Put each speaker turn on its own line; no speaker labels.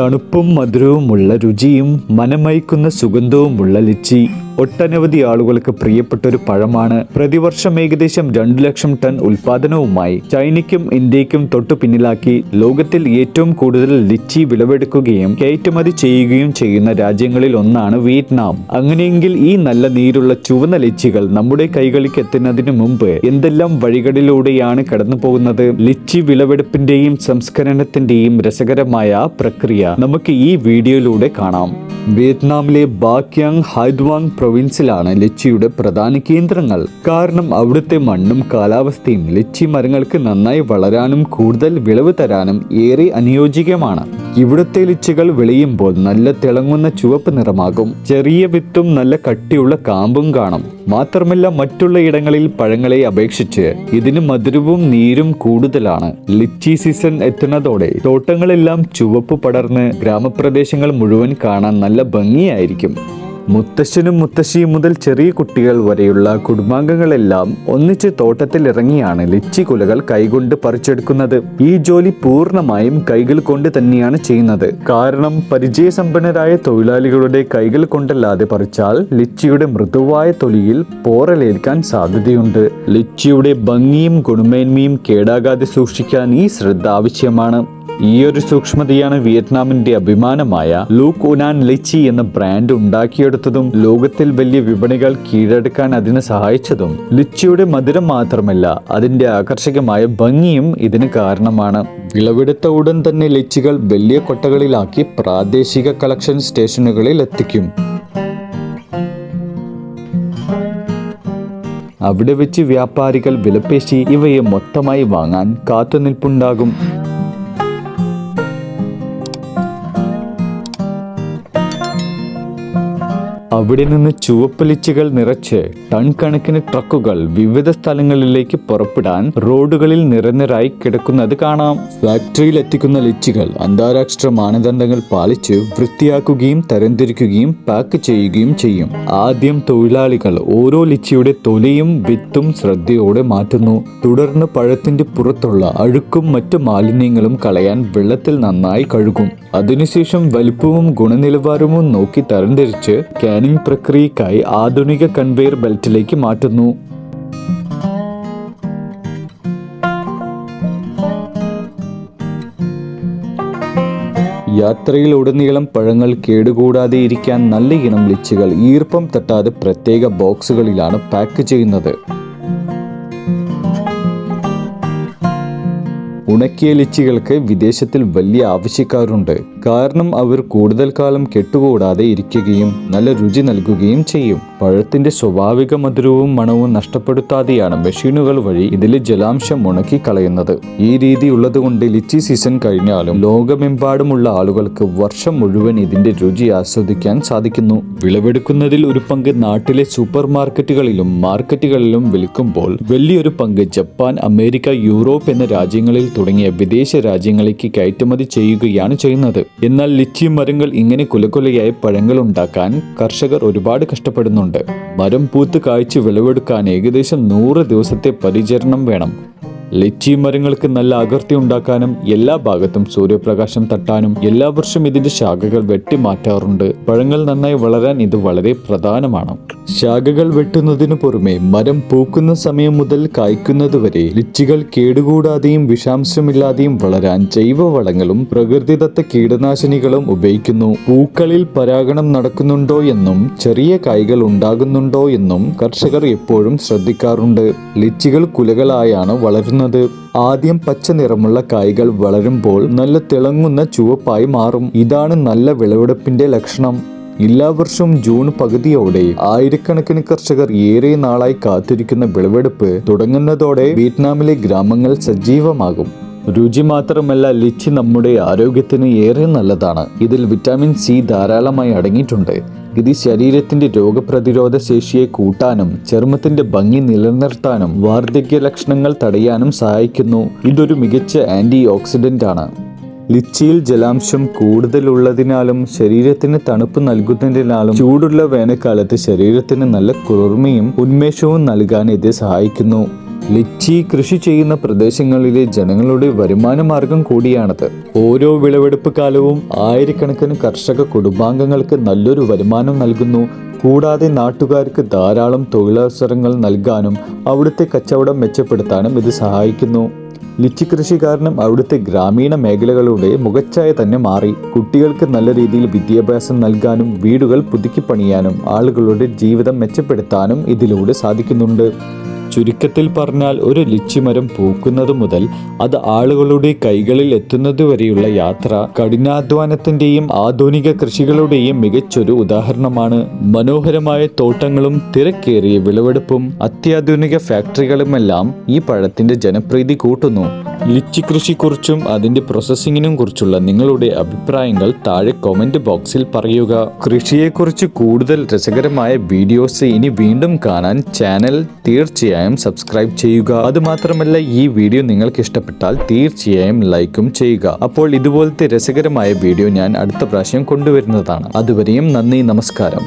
തണുപ്പും മധുരവുമുള്ള രുചിയും മനമയക്കുന്ന സുഗന്ധവുമുള്ള ലിച്ചി ഒട്ടനവധി ആളുകൾക്ക് പ്രിയപ്പെട്ട ഒരു പഴമാണ്. പ്രതിവർഷം ഏകദേശം 2 ലക്ഷം ടൺ ഉൽപാദനവുമായി ചൈനയ്ക്കും ഇന്ത്യയ്ക്കും തൊട്ടു പിന്നിലാക്കി ലോകത്തിൽ ഏറ്റവും കൂടുതൽ ലിച്ചി വിളവെടുക്കുകയും കയറ്റുമതി ചെയ്യുകയും ചെയ്യുന്ന രാജ്യങ്ങളിൽ ഒന്നാണ് വിയറ്റ്നാം. അങ്ങനെയെങ്കിൽ ഈ നല്ല നീരുള്ള ചുവന്ന ലിച്ചികൾ നമ്മുടെ കൈകളിലേക്ക് എത്തുന്നതിന് മുമ്പ് എന്തെല്ലാം വഴികളിലൂടെയാണ് കടന്നു പോകുന്നത്? ലിച്ചി വിളവെടുപ്പിന്റെയും സംസ്കരണത്തിന്റെയും രസകരമായ പ്രക്രിയ നമുക്ക് ഈ വീഡിയോയിലൂടെ കാണാം. വിയറ്റ്നാമിലെ ബാക്യാങ് ഹൈദ്വാങ് പ്രൊവിൻസിലാണ് ലിച്ചിയുടെ പ്രധാന കേന്ദ്രങ്ങൾ. കാരണം അവിടുത്തെ മണ്ണും കാലാവസ്ഥയും ലിച്ചി മരങ്ങൾക്ക് നന്നായി വളരാനും കൂടുതൽ വിളവ് തരാനും ഏറെ അനുയോജ്യമാണ്. ഇവിടുത്തെ ലിച്ചികൾ വിളയുമ്പോൾ നല്ല തിളങ്ങുന്ന ചുവപ്പ് നിറമാകും. ചെറിയ വിത്തും നല്ല കട്ടിയുള്ള കാമ്പും കാണും. മാത്രമല്ല മറ്റുള്ള ഇടങ്ങളിൽ പഴങ്ങളെ അപേക്ഷിച്ച് ഇതിന് മധുരവും നീരും കൂടുതലാണ്. ലിച്ചി സീസൺ എത്തുന്നതോടെ തോട്ടങ്ങളെല്ലാം ചുവപ്പ് പടർന്ന് ഗ്രാമപ്രദേശങ്ങൾ മുഴുവൻ കാണാൻ നല്ല ഭംഗിയായിരിക്കും. മുത്തശ്ശനും മുത്തശ്ശിയും മുതൽ ചെറിയ കുട്ടികൾ വരെയുള്ള കുടുംബാംഗങ്ങളെല്ലാം ഒന്നിച്ച് തോട്ടത്തിൽ ഇറങ്ങിയാണ് ലിച്ചി കുലകൾ കൈകൊണ്ട് പറിച്ചെടുക്കുന്നത്. ഈ ജോലി പൂർണ്ണമായും കൈകൾ കൊണ്ട് തന്നെയാണ് ചെയ്യുന്നത്. കാരണം പരിചയസമ്പന്നരായ തൊഴിലാളികളുടെ കൈകൾ കൊണ്ടല്ലാതെ പറിച്ചാൽ ലിച്ചിയുടെ മൃദുവായ തൊലിയിൽ പോറലേൽക്കാൻ സാധ്യതയുണ്ട്. ലിച്ചിയുടെ ഭംഗിയും ഗുണമേന്മയും കേടാകാതെ സൂക്ഷിക്കാൻ ഈ ശ്രദ്ധ ആവശ്യമാണ്. ഈ ഒരു സൂക്ഷ്മതയാണ് വിയറ്റ്നാമിന്റെ അഭിമാനമായ ലൂക്ക് ഉനാൻ ലിച്ചി എന്ന ബ്രാൻഡ് ഉണ്ടാക്കിയെടുത്തതും ലോകത്തിൽ വലിയ വിപണികൾ കീഴടക്കാൻ അതിന് സഹായിച്ചതും. ലിച്ചിയുടെ മധുരം മാത്രമല്ല, അതിന്റെ ആകർഷകമായ ഭംഗിയും ഇതിന് കാരണമാണ്. വിളവെടുത്ത ഉടൻ തന്നെ ലിച്ചികൾ വലിയ കൊട്ടകളിലാക്കി പ്രാദേശിക കളക്ഷൻ സ്റ്റേഷനുകളിൽ എത്തിക്കും. അവിടെ വെച്ച് വ്യാപാരികൾ വിലപേശി ഇവയെ മൊത്തമായി വാങ്ങാൻ കാത്തുനിൽപ്പുണ്ടാകും. അവിടെ നിന്ന് ചുവപ്പ് ലിച്ചികൾ നിറച്ച് ടൺ കണക്കിന് ട്രക്കുകൾ വിവിധ സ്ഥലങ്ങളിലേക്ക് പുറപ്പെടാൻ റോഡുകളിൽ നിരനിരായി കിടക്കുന്നത് കാണാം. ഫാക്ടറിയിൽ എത്തിക്കുന്ന ലിച്ചികൾ അന്താരാഷ്ട്ര മാനദണ്ഡങ്ങൾ പാലിച്ച് വൃത്തിയാക്കുകയും തരംതിരിക്കുകയും പാക്ക് ചെയ്യുകയും ചെയ്യും. ആദ്യം തൊഴിലാളികൾ ഓരോ ലിച്ചിയുടെ തൊലിയും വിത്തും ശ്രദ്ധയോടെ മാറ്റുന്നു. തുടർന്ന് പഴത്തിന്റെ പുറത്തുള്ള അഴുക്കും മറ്റു മാലിന്യങ്ങളും കളയാൻ വെള്ളത്തിൽ നന്നായി കഴുകും. അതിനുശേഷം വലിപ്പവും ഗുണനിലവാരവും നോക്കി തരംതിരിച്ച് കാനിങ് പ്രക്രിയക്കായി ആധുനിക കൺവെയർ ബെൽറ്റിലേക്ക് മാറ്റുന്നു. യാത്രയിലുടനീളം പഴങ്ങൾ കേടുകൂടാതെ ഇരിക്കാൻ നല്ല ഇനം ലിച്ചികൾ ഈർപ്പം തട്ടാതെ പ്രത്യേക ബോക്സുകളിലാണ് പാക്ക് ചെയ്യുന്നത്. ഉണക്കിയ ലിച്ചികൾക്ക് വിദേശത്തിൽ വലിയ ആവശ്യക്കാരുണ്ട്. കാരണം അവർ കൂടുതൽ കാലം കെട്ടുകൂടാതെ ഇരിക്കുകയും നല്ല രുചി നൽകുകയും ചെയ്യും. പഴത്തിന്റെ സ്വാഭാവിക മധുരവും മണവും നഷ്ടപ്പെടുത്താതെയാണ് മെഷീനുകൾ വഴി ഇതിലെ ജലാംശം ഉണക്കി കളയുന്നത്. ഈ രീതി ഉള്ളതുകൊണ്ട് ലിച്ചി സീസൺ കഴിഞ്ഞാലും ലോകമെമ്പാടുമുള്ള ആളുകൾക്ക് വർഷം മുഴുവൻ ഇതിന്റെ രുചി ആസ്വദിക്കാൻ സാധിക്കുന്നു. വിളവെടുക്കുന്നതിൽ ഒരു പങ്ക് നാട്ടിലെ സൂപ്പർ മാർക്കറ്റുകളിലും മാർക്കറ്റുകളിലും വിൽക്കുമ്പോൾ വലിയൊരു പങ്ക് ജപ്പാൻ, അമേരിക്ക, യൂറോപ്പ് എന്ന രാജ്യങ്ങളിൽ തുടങ്ങിയ വിദേശ രാജ്യങ്ങളിലേക്ക് കയറ്റുമതി ചെയ്യുകയാണ് ചെയ്യുന്നത്. എന്നാൽ ലിച്ചി മരങ്ങൾ ഇങ്ങനെ കുലകുലയായി പഴങ്ങൾ ഉണ്ടാക്കാൻ കർഷകർ ഒരുപാട് കഷ്ടപ്പെടുന്നുണ്ട്. മരം പൂത്ത് കായ്ച്ച് വിളവെടുക്കാൻ ഏകദേശം 100 ദിവസത്തെ പരിചരണം വേണം. ലിച്ചി മരങ്ങൾക്ക് നല്ല ആകൃതി ഉണ്ടാക്കാനും എല്ലാ ഭാഗത്തും സൂര്യപ്രകാശം തട്ടാനും എല്ലാ വർഷവും ഇതിന്റെ ശാഖകൾ വെട്ടിമാറ്റാറുണ്ട്. പഴങ്ങൾ നന്നായി വളരാൻ ഇത് വളരെ പ്രധാനമാണ്. ശാഖകൾ വെട്ടുന്നതിനു പുറമെ മരം പൂക്കുന്ന സമയം മുതൽ കായ്ക്കുന്നതുവരെ ലിച്ചികൾ കേടുകൂടാതെയും വിഷാംശമില്ലാതെയും വളരാൻ ജൈവവളങ്ങളും പ്രകൃതിദത്ത കീടനാശിനികളും ഉപയോഗിക്കുന്നു. പൂക്കളിൽ പരാഗണം നടക്കുന്നുണ്ടോ എന്നും ചെറിയ കായ്കൾ ഉണ്ടാകുന്നുണ്ടോ എന്നും കർഷകർ എപ്പോഴും ശ്രദ്ധിക്കാറുണ്ട്. ലിച്ചികൾ കുലകളായാണ് വളരുന്നത്. ആദ്യം പച്ച നിറമുള്ള കായ്കൾ വളരുമ്പോൾ നല്ല തിളങ്ങുന്ന ചുവപ്പായി മാറും. ഇതാണ് നല്ല വിളവെടുപ്പിന്റെ ലക്ഷണം. എല്ലാ വർഷവും ജൂൺ പകുതിയോടെ ആയിരക്കണക്കിന് കർഷകർ ഏറെ നാളായി കാത്തിരിക്കുന്ന വിളവെടുപ്പ് തുടങ്ങുന്നതോടെ വിയറ്റ്നാമിലെ ഗ്രാമങ്ങൾ സജീവമാകും. രുചി മാത്രമല്ല, ലിച്ചി നമ്മുടെ ആരോഗ്യത്തിന് ഏറെ നല്ലതാണ്. ഇതിൽ വിറ്റാമിൻ സി ധാരാളമായി അടങ്ങിയിട്ടുണ്ട്. ഇത് ശരീരത്തിന്റെ രോഗപ്രതിരോധ ശേഷിയെ കൂട്ടാനും ചർമ്മത്തിന്റെ ഭംഗി നിലനിർത്താനും വാർദ്ധക്യ ലക്ഷണങ്ങൾ തടയാനും സഹായിക്കുന്നു. ഇതൊരു മികച്ച ആന്റി ഓക്സിഡന്റ് ആണ്. ലിച്ചിയിൽ ജലാംശം കൂടുതലുള്ളതിനാലും ശരീരത്തിന് തണുപ്പ് നൽകുന്നതിനാലും ചൂടുള്ള വേനൽക്കാലത്ത് ശരീരത്തിന് നല്ല കുളിർമയും ഉന്മേഷവും നൽകാൻ ഇത് സഹായിക്കുന്നു. ലിച്ചി കൃഷി ചെയ്യുന്ന പ്രദേശങ്ങളിലെ ജനങ്ങളുടെ വരുമാന മാർഗം കൂടിയാണത്. ഓരോ വിളവെടുപ്പ് കാലവും ആയിരക്കണക്കിന് കർഷക കുടുംബാംഗങ്ങൾക്ക് നല്ലൊരു വരുമാനം നൽകുന്നു. കൂടാതെ നാട്ടുകാർക്ക് ധാരാളം തൊഴിലവസരങ്ങൾ നൽകാനും അവിടുത്തെ കച്ചവടം മെച്ചപ്പെടുത്താനും ഇത് സഹായിക്കുന്നു. ലിച്ചി കൃഷി കാരണം അവിടുത്തെ ഗ്രാമീണ മേഖലകളുടെ മുഖച്ഛായ തന്നെ മാറി. കുട്ടികൾക്ക് നല്ല രീതിയിൽ വിദ്യാഭ്യാസം നൽകാനും വീടുകൾ പുതുക്കിപ്പണിയാനും ആളുകളുടെ ജീവിതം മെച്ചപ്പെടുത്താനും ഇതിലൂടെ സാധിക്കുന്നുണ്ട്. ചുരുക്കത്തിൽ പറഞ്ഞാൽ ഒരു ലിച്ചി മരം പൂക്കുന്നത് മുതൽ അത് ആളുകളുടെ കൈകളിൽ എത്തുന്നതുവരെയുള്ള യാത്ര കഠിനാധ്വാനത്തിന്റെയും ആധുനിക കൃഷികളുടെയും മികച്ചൊരു ഉദാഹരണമാണ്. മനോഹരമായ തോട്ടങ്ങളും തിരക്കേറിയ വിളവെടുപ്പും അത്യാധുനിക ഫാക്ടറികളുമെല്ലാം ഈ പഴത്തിന്റെ ജനപ്രീതി കൂട്ടുന്നു. ലിച്ചി കൃഷിയെക്കുറിച്ചും അതിന്റെ പ്രോസസ്സിങ്ങിനും കുറിച്ചുള്ള നിങ്ങളുടെ അഭിപ്രായങ്ങൾ താഴെ കമന്റ് ബോക്സിൽ പറയുക. കൃഷിയെക്കുറിച്ച് കൂടുതൽ രസകരമായ വീഡിയോസ് ഇനി വീണ്ടും കാണാൻ ചാനൽ തീർച്ചയായും സബ്സ്ക്രൈബ് ചെയ്യുക. അതുമാത്രമല്ല, ഈ വീഡിയോ നിങ്ങൾക്ക് ഇഷ്ടപ്പെട്ടാൽ തീർച്ചയായും ലൈക്കും ചെയ്യുക. അപ്പോൾ ഇതുപോലത്തെ രസകരമായ വീഡിയോ ഞാൻ അടുത്ത പ്രാവശ്യം കൊണ്ടുവരുന്നതാണ്. അതുവരെയും നന്ദി, നമസ്കാരം.